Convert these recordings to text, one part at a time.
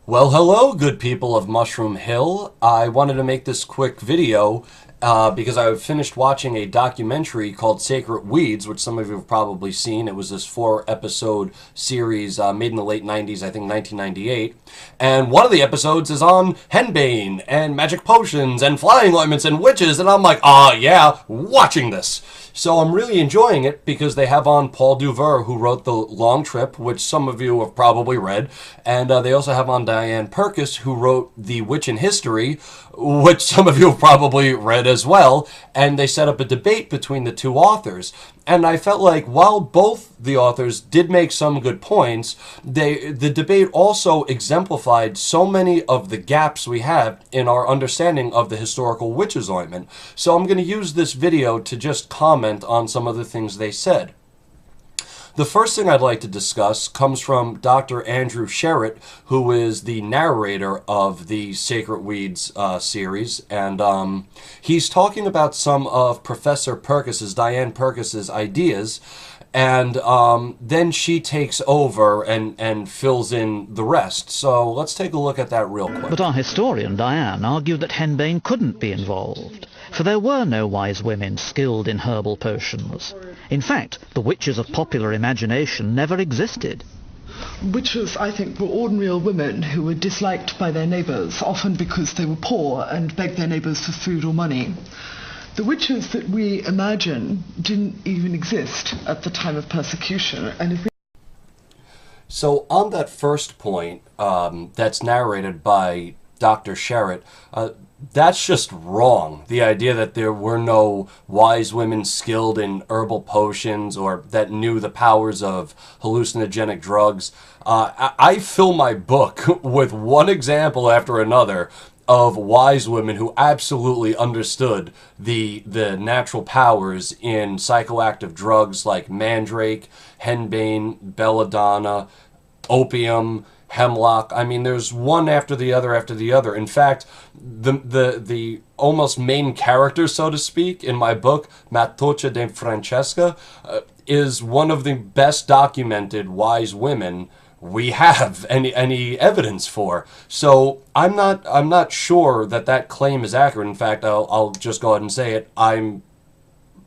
Well, hello, good people of Mushroom Hill. I wanted to make this quick video because I finished watching a documentary called Sacred Weeds, which some of you have probably seen. It was this 4-episode series made in the late 90s, I think 1998. And one of the episodes is on Henbane and magic potions and flying ointments and witches. And I'm like, yeah, watching this. So I'm really enjoying it because they have on Paul Duver, who wrote The Long Trip, which some of you have probably read. And they also have on Diane Purkis, who wrote The Witch in History, which some of you have probably read as well. And they set up a debate between the two authors. And I felt like while both the authors did make some good points, the debate also exemplified so many of the gaps we have in our understanding of the historical witch's ointment. So I'm going to use this video to just comment on some of the things they said. The first thing I'd like to discuss comes from Dr. Andrew Sherritt, who is the narrator of the Sacred Weeds series, and he's talking about some of Professor Purkis's, Diane Purkis's ideas, and then she takes over and fills in the rest. So let's take a look at that real quick. But our historian, Diane, argued that Henbane couldn't be involved, for there were no wise women skilled in herbal potions. In fact, the witches of popular imagination never existed. Witches, I think, were ordinary women who were disliked by their neighbours, often because they were poor and begged their neighbours for food or money. The witches that we imagine didn't even exist at the time of persecution. And if we So on that first point that's narrated by Dr. Sherritt, that's just wrong. The idea that there were no wise women skilled in herbal potions or that knew the powers of hallucinogenic drugs. I fill my book with one example after another of wise women who absolutely understood the natural powers in psychoactive drugs like mandrake, henbane, belladonna, opium, hemlock. I mean, there's one after the other after the other. In fact, the almost main character, so to speak, in my book, Matocha de Francesca, is one of the best documented wise women we have any evidence for. So I'm not sure that claim is accurate. In fact, I'll just go ahead and say it. I'm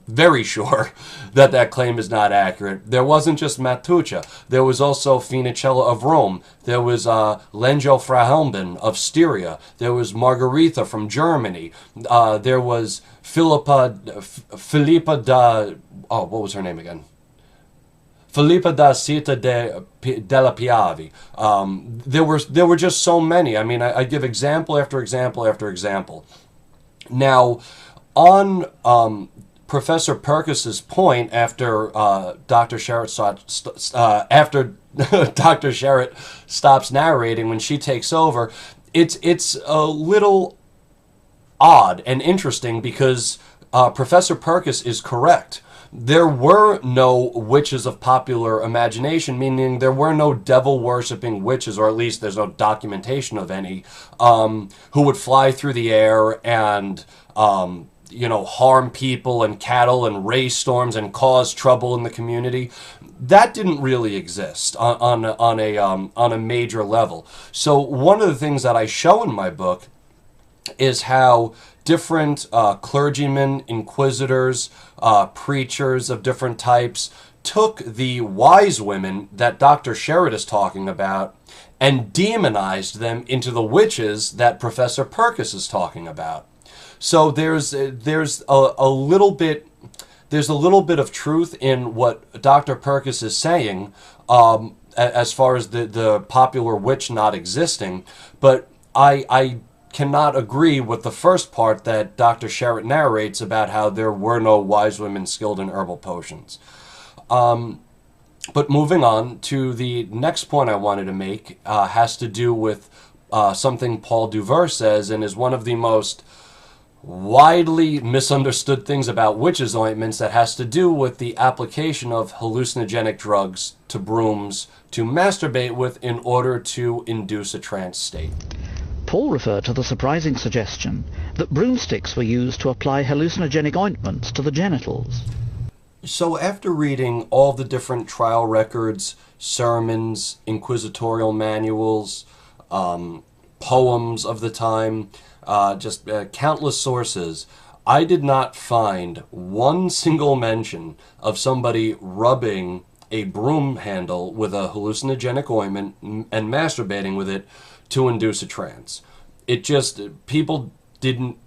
very sure that claim is not accurate. There wasn't just Matuccia. There was also Finicella of Rome. There was Lenjo fra Henbane of Styria. There was Margaretha from Germany. There was Philippa da... Oh, what was her name again? Filippa da Città della Piave. There were just so many. I mean, I give example after example after example. Now, on Professor Purkis's point, after Dr. Sherritt Dr. Sherritt stops narrating when she takes over, it's a little odd and interesting because Professor Purkis is correct. There were no witches of popular imagination, meaning there were no devil-worshipping witches, or at least there's no documentation of any, who would fly through the air and harm people and cattle and raise storms and cause trouble in the community. That didn't really exist on a major level. So one of the things that I show in my book is how different clergymen, inquisitors, preachers of different types took the wise women that Dr. Sherritt is talking about and demonized them into the witches that Professor Purkis is talking about. So there's a little bit of truth in what Dr. Purkis is saying as far as the popular witch not existing, but I cannot agree with the first part that Dr. Sherritt narrates about how there were no wise women skilled in herbal potions. But moving on to the next point I wanted to make has to do with something Paul Duver says and is one of the most widely misunderstood things about witches' ointments that has to do with the application of hallucinogenic drugs to brooms to masturbate with in order to induce a trance state. Paul referred to the surprising suggestion that broomsticks were used to apply hallucinogenic ointments to the genitals. So after reading all the different trial records, sermons, inquisitorial manuals, poems of the time, just countless sources. I did not find one single mention of somebody rubbing a broom handle with a hallucinogenic ointment and masturbating with it to induce a trance. It just, people didn't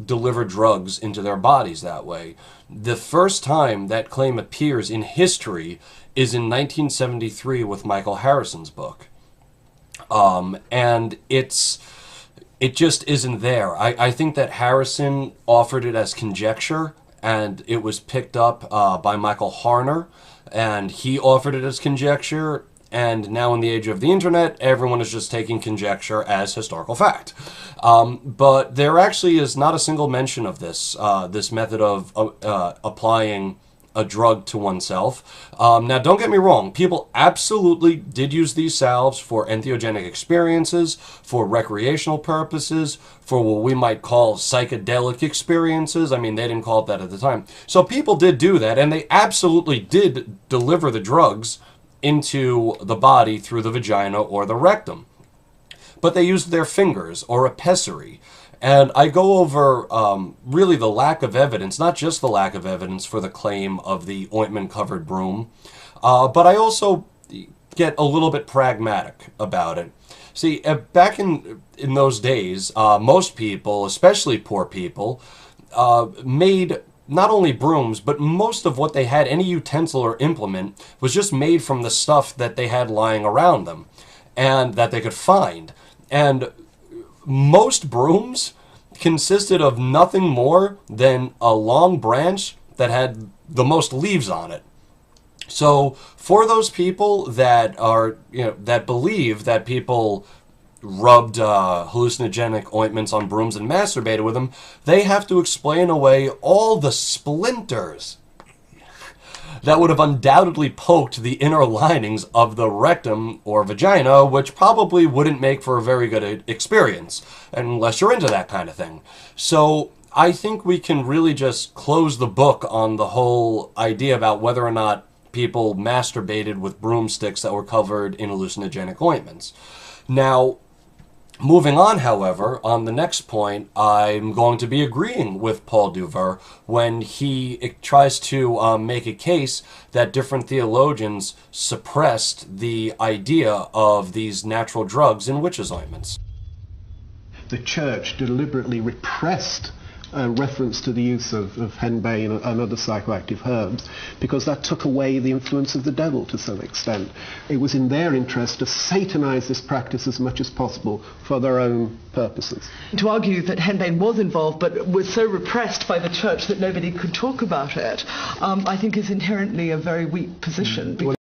deliver drugs into their bodies that way. The first time that claim appears in history is in 1973 with Michael Harrison's book. And it just isn't there. I think that Harrison offered it as conjecture, and it was picked up by Michael Harner, and he offered it as conjecture, and now in the age of the internet, everyone is just taking conjecture as historical fact. But there actually is not a single mention of this, this method of applying a drug to oneself. Now, don't get me wrong. People absolutely did use these salves for entheogenic experiences, for recreational purposes, for what we might call psychedelic experiences. I mean, they didn't call it that at the time. So people did do that, and they absolutely did deliver the drugs into the body through the vagina or the rectum. But they used their fingers or a pessary. And I go over really the lack of evidence, not just the lack of evidence for the claim of the ointment-covered broom, but I also get a little bit pragmatic about it. See, back in those days, most people, especially poor people, made not only brooms, but most of what they had, any utensil or implement, was just made from the stuff that they had lying around them and that they could find. And most brooms consisted of nothing more than a long branch that had the most leaves on it. So for those people that are, that believe that people rubbed hallucinogenic ointments on brooms and masturbated with them, they have to explain away all the splinters that would have undoubtedly poked the inner linings of the rectum or vagina, which probably wouldn't make for a very good experience, unless you're into that kind of thing. So I think we can really just close the book on the whole idea about whether or not people masturbated with broomsticks that were covered in hallucinogenic ointments. Now, moving on, however, on the next point, I'm going to be agreeing with Paul Duver when he tries to make a case that different theologians suppressed the idea of these natural drugs in witches' ointments. The church deliberately repressed reference to the use of henbane and other psychoactive herbs, because that took away the influence of the devil to some extent. It was in their interest to satanize this practice as much as possible for their own purposes. To argue that henbane was involved but was so repressed by the church that nobody could talk about it, I think is inherently a very weak position.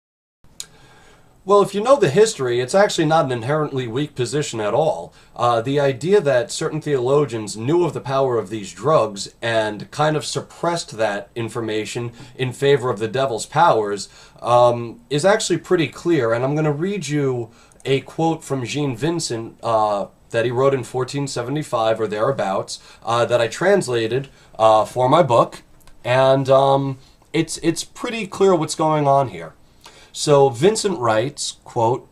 Well, if you know the history, it's actually not an inherently weak position at all. The idea that certain theologians knew of the power of these drugs and kind of suppressed that information in favor of the devil's powers is actually pretty clear. And I'm going to read you a quote from Jean Vincent that he wrote in 1475 or thereabouts that I translated for my book. And it's pretty clear what's going on here. So Vincent writes, quote,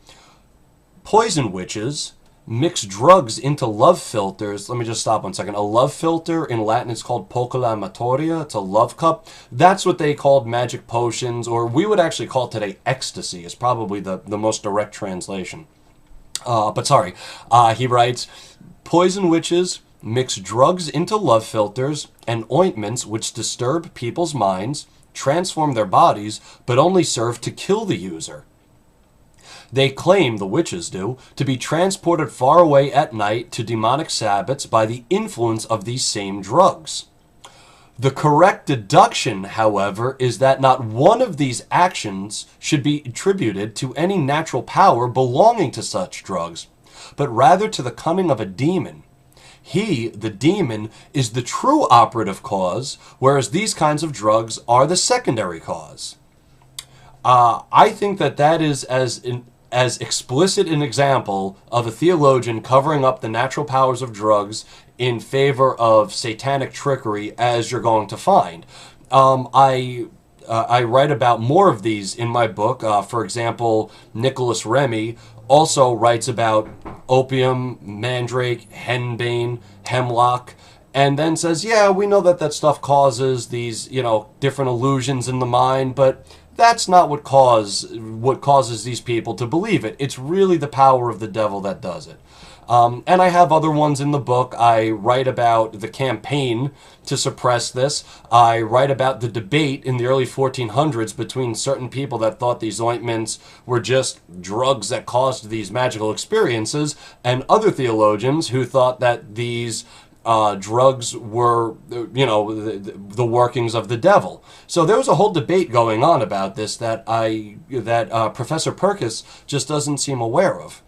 "Poison witches mix drugs into love filters." Let me just stop 1 second. A love filter in Latin is called pocula amatoria. It's a love cup. That's what they called magic potions, or we would actually call it today ecstasy, is probably the most direct translation. But sorry, he writes, "Poison witches mix drugs into love filters and ointments which disturb people's minds, transform their bodies, but only serve to kill the user. They claim, the witches do, to be transported far away at night to demonic sabbats by the influence of these same drugs. The correct deduction, however, is that not one of these actions should be attributed to any natural power belonging to such drugs, but rather to the cunning of a demon. He, the demon, is the true operative cause, whereas these kinds of drugs are the secondary cause." I think that is as explicit an example of a theologian covering up the natural powers of drugs in favor of satanic trickery as you're going to find. I write about more of these in my book. For example, Nicholas Remy also writes about opium, mandrake, henbane, hemlock, and then says, yeah, we know that that stuff causes these, different illusions in the mind, but that's not what causes these people to believe it. It's really the power of the devil that does it. And I have other ones in the book. I write about the campaign to suppress this. I write about the debate in the early 1400s between certain people that thought these ointments were just drugs that caused these magical experiences, and other theologians who thought that these drugs were, the workings of the devil. So there was a whole debate going on about this that Professor Purkis just doesn't seem aware of.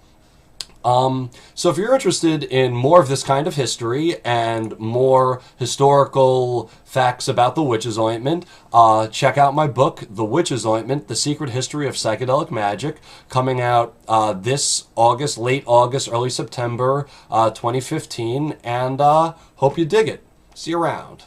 So if you're interested in more of this kind of history and more historical facts about the witch's ointment, check out my book, The Witch's Ointment, The Secret History of Psychedelic Magic, coming out this August, late August, early September 2015, and hope you dig it. See you around.